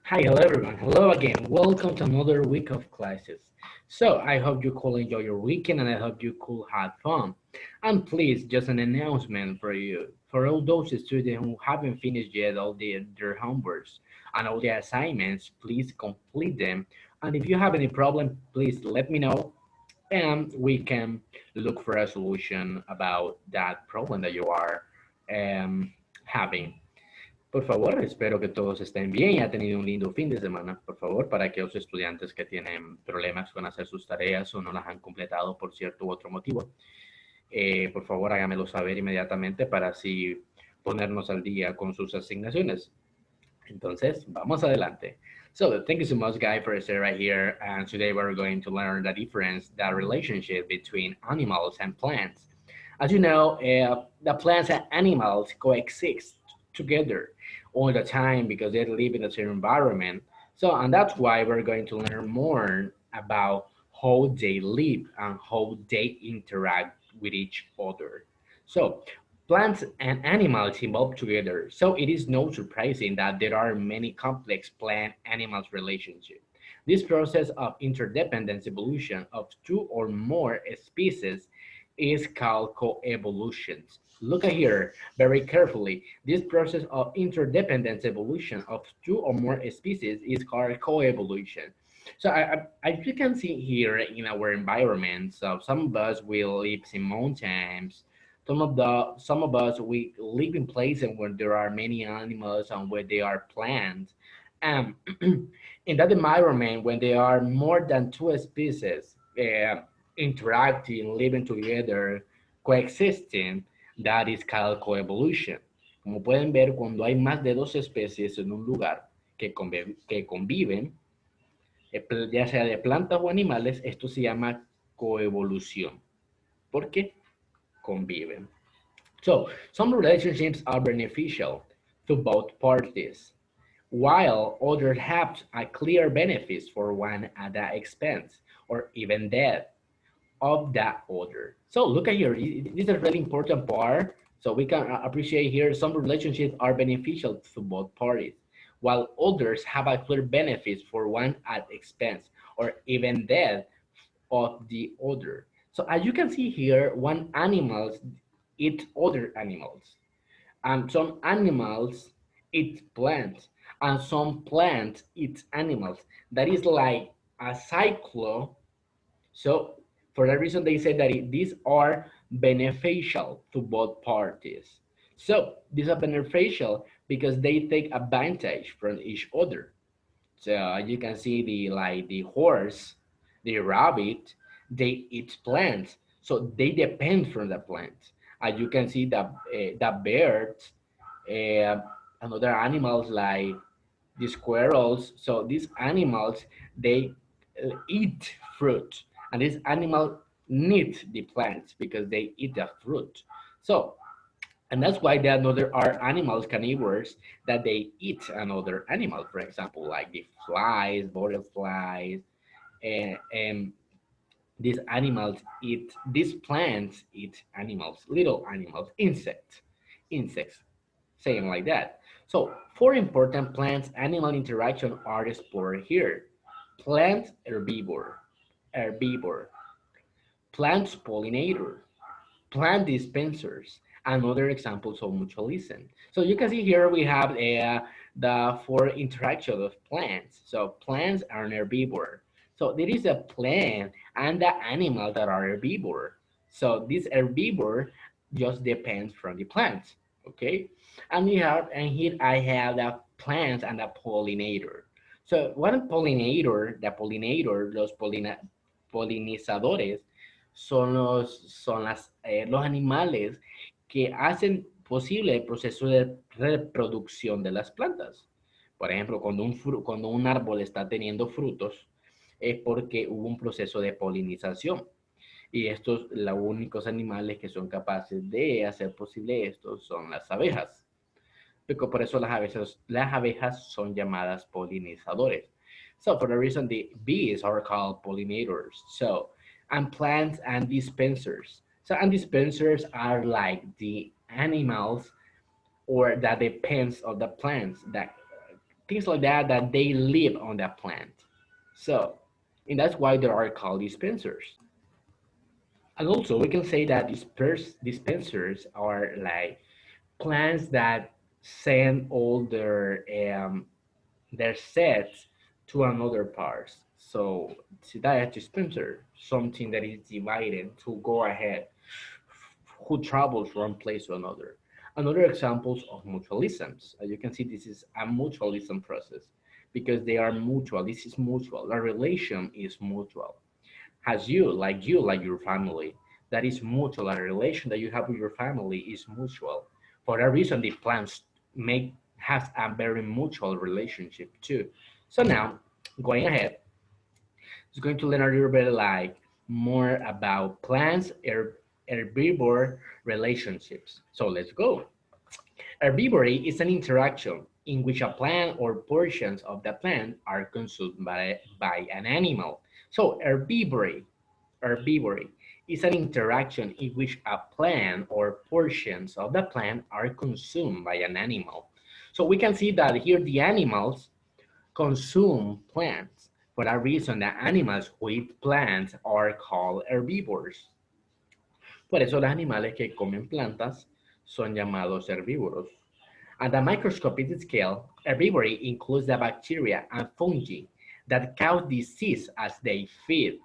Hi, hello everyone. Hello again. Welcome to another week of classes. So I hope you could enjoy your weekend and I hope you could have fun. And please, just an announcement for you. For all those students who haven't finished yet all their homeworks and all the assignments, please complete them. And if you have any problem, please let me know and we can look for a solution about that problem that you are having. Por favor, espero que todos estén bien y hayan tenido un lindo fin de semana. Por favor, para aquellos estudiantes que tienen problemas con hacer sus tareas o no las han completado por cierto u otro motivo, por favor háganmelo saber inmediatamente para así ponernos al día con sus asignaciones. Entonces, vamos adelante. So, thank you so much, guys, for staying right here. And today we're going to learn the difference, the relationship between animals and plants. As you know, the plants and animals coexist together all the time because they live in the same environment. So, and that's why we're going to learn more about how they live and how they interact with each other. So, plants and animals evolve together, so it is no surprising that there are many complex plant-animal relationships. This process of interdependence evolution of two or more species is called coevolution. Look at here very carefully. This process of interdependence evolution of two or more species is called coevolution. So as you can see here in our environment, so some of us will live in mountains. Some of us we live in places where there are many animals and where there are plants. And in that environment, when there are more than two species interacting, living together, coexisting, that is called coevolution. Como pueden ver, cuando hay más de dos especies en un lugar que conviven, ya sea de plantas o animales, esto se llama coevolución. ¿Por qué? Conviven. So, some relationships are beneficial to both parties, while others have a clear benefits for one at the expense or even death of that other. So look at here, this is a really important part. So we can appreciate here some relationships are beneficial to both parties, while others have a clear benefits for one at expense or even death of the other. So as you can see here, one animals eat other animals, and some animals eat plants, and some plants eat animals. That is like a cycle. So for that reason, they say that these are beneficial to both parties. So these are beneficial because they take advantage from each other. So you can see the horse, the rabbit, they eat plants, so they depend from the plants. As you can see the birds, uh, and other animals like the squirrels. So these animals they eat fruit, and these animals need the plants because they eat the fruit. So and that's why there are animals carnivores that they eat another animal. For example, like the flies, butterflies, and these animals eat these plants eat animals, little animals, insects, saying like that. So four important plants animal interaction are explored here. Plant herbivore, plants pollinator, plant dispensers, and other examples of mutualism. So you can see here we have the four interaction of plants. So plants are an herbivore. So there is a plant and the animal that are herbivore. So this herbivore just depends from the plants. Okay, and we have and here I have the plants and the pollinator. So one pollinator, the pollinator, polinizadores los animales que hacen posible el proceso de reproducción de las plantas. Por ejemplo, cuando un árbol está teniendo frutos, es porque hubo un proceso de polinización. Y estos, los únicos animales que son capaces de hacer posible esto son las abejas. Por eso las abejas son llamadas polinizadores. So for the reason the bees are called pollinators. So and plants and dispensers. So and dispensers are like the animals or that depends on the plants that things like that that they live on that plant. So, and that's why there are called dispensers. And also, we can say that dispensers are like plants that send all their sets to another parts. So that dispenser, something that is divided to go ahead, who travels from place to another. Another examples of mutualisms. As you can see, this is a mutualism process because they are mutual. This is mutual. The relation is mutual. As you, like your family, that is mutual. A relation that you have with your family is mutual. For that reason, the plants make has a very mutual relationship too. So now, going ahead, is going to learn a little bit like more about plants herbivore relationships. So let's go. Herbivory is an interaction in which a plant or portions of the plant are consumed by an animal. So herbivory is an interaction in which a plant or portions of the plant are consumed by an animal. So we can see that here the animals consume plants. For that reason, the animals who eat plants are called herbivores. Por eso los animales que comen plantas son llamados herbívoros. At the microscopic scale, herbivory includes the bacteria and fungi that cause disease as they feed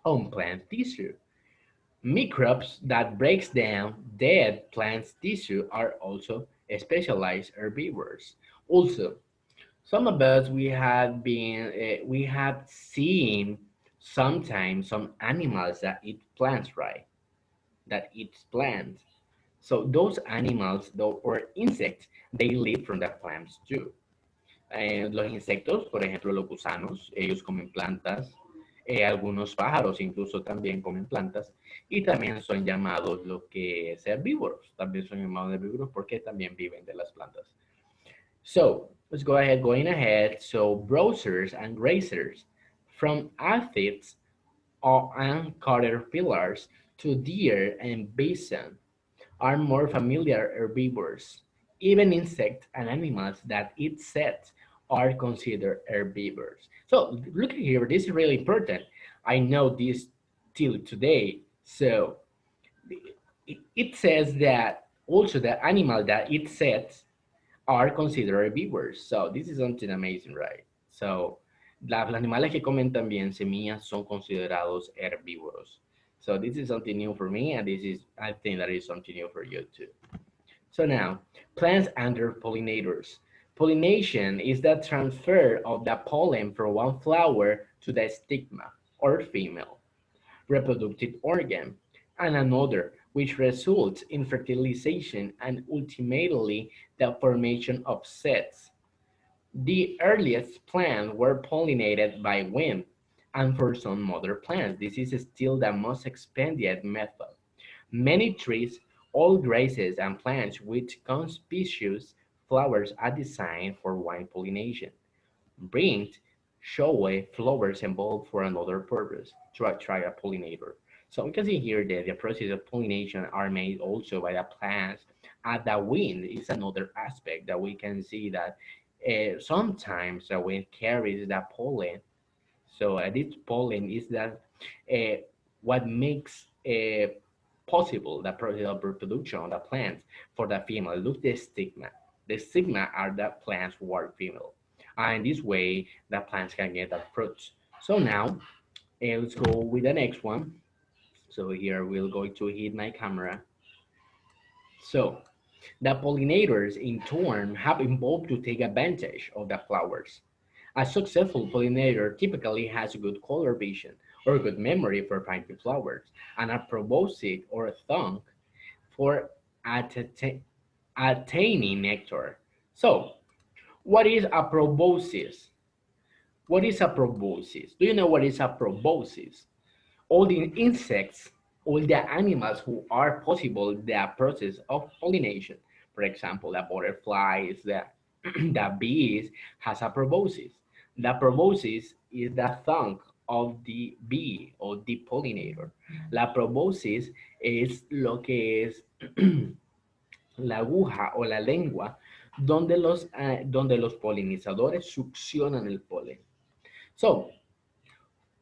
on plant tissue. Microbes that breaks down dead plant tissue are also specialized herbivores. Also, some of us we have seen sometimes some animals that eat plants, right? That eat plants. So those animals, though, or insects, they live from the plants too. Los insectos, por ejemplo, los gusanos, ellos comen plantas. Algunos pájaros incluso también comen plantas y también son llamados lo que es herbívoros. También son llamados herbívoros porque también viven de las plantas. So let's go ahead, going ahead. So browsers and grazers, from aphids and caterpillars to deer and bison, are more familiar herbivores. Even insects and animals that eat seeds are considered herbivores. So look here, this is really important. I know this till today. So it says that also the animal that eat seeds are considered herbivores. So this is something amazing, right? So los animales que comen también semillas son considerados herbívoros. So this is something new for me, and this is I think that is something new for you too. So now, plants under pollinators. Pollination is the transfer of the pollen from one flower to the stigma or female reproductive organ, and another, which results in fertilization and ultimately the formation of seeds. The earliest plants were pollinated by wind, and for some mother plants, this is still the most expanded method. Many trees, all grasses, and plants with conspicuous flowers are designed for wine pollination. Bringed showy flowers evolved for another purpose, to attract a pollinator. So we can see here that the process of pollination are made also by the plants. And the wind is another aspect that we can see that sometimes the wind carries the pollen. So this pollen is that uh, what makes possible the process of reproduction of the plants for the female. Look the stigma. The stigma are the plants who are female. And this way the plants can get the fruits. So now let's go with the next one. So here we're going to hit my camera. So the pollinators in turn have evolved to take advantage of the flowers. A successful pollinator typically has good color vision or good memory for finding flowers, and a proboscis or tongue for atta- attaining nectar. So, what is a proboscis? What is a proboscis? Do you know what is a proboscis? All the insects, all the animals who are possible the process of pollination. For example, the butterflies, the bees has a proboscis. The proboscis is the tongue of the bee or the pollinator. La proboscis es lo que es la aguja o la lengua donde los polinizadores succionan el polen. So,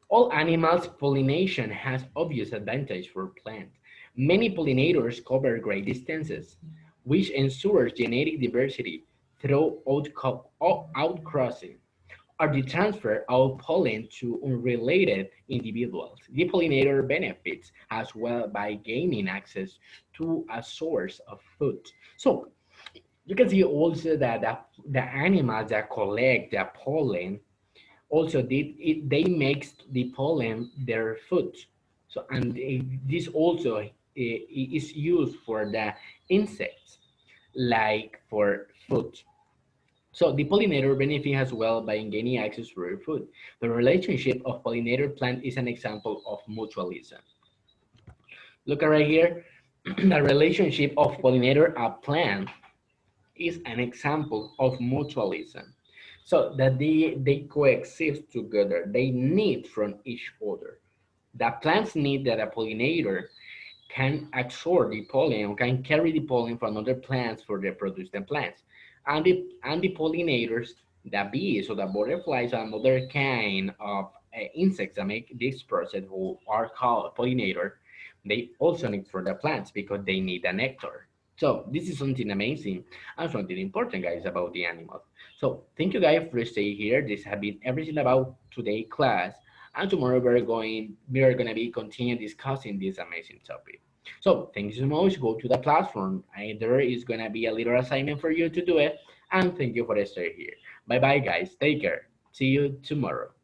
all animals pollination has obvious advantage for plants. Many pollinators cover great distances, which ensures genetic diversity through outcrossing or the transfer of pollen to unrelated individuals. The pollinator benefits as well by gaining access to a source of food. So you can see also that the animals that collect the pollen also they make the pollen their food. So and this also is used for the insects like for food. So the pollinator benefit as well by gaining access to rare food. The relationship of pollinator plant is an example of mutualism. Look at right here, the relationship of pollinator a plant is an example of mutualism. So that they coexist together, they need from each other. The plants need that a pollinator can absorb the pollen or can carry the pollen from other plants for the produced plants. And the pollinators, the bees or the butterflies and other kind of insects that make this process who are called pollinator, they also need for the plants because they need the nectar. So this is something amazing and something important, guys, about the animals. So thank you guys for staying here. This has been everything about today class. And tomorrow we are gonna be continue discussing this amazing topic. So thank you so much. Go to the platform. And there is gonna be a little assignment for you to do it. And thank you for staying here. Bye bye guys. Take care. See you tomorrow.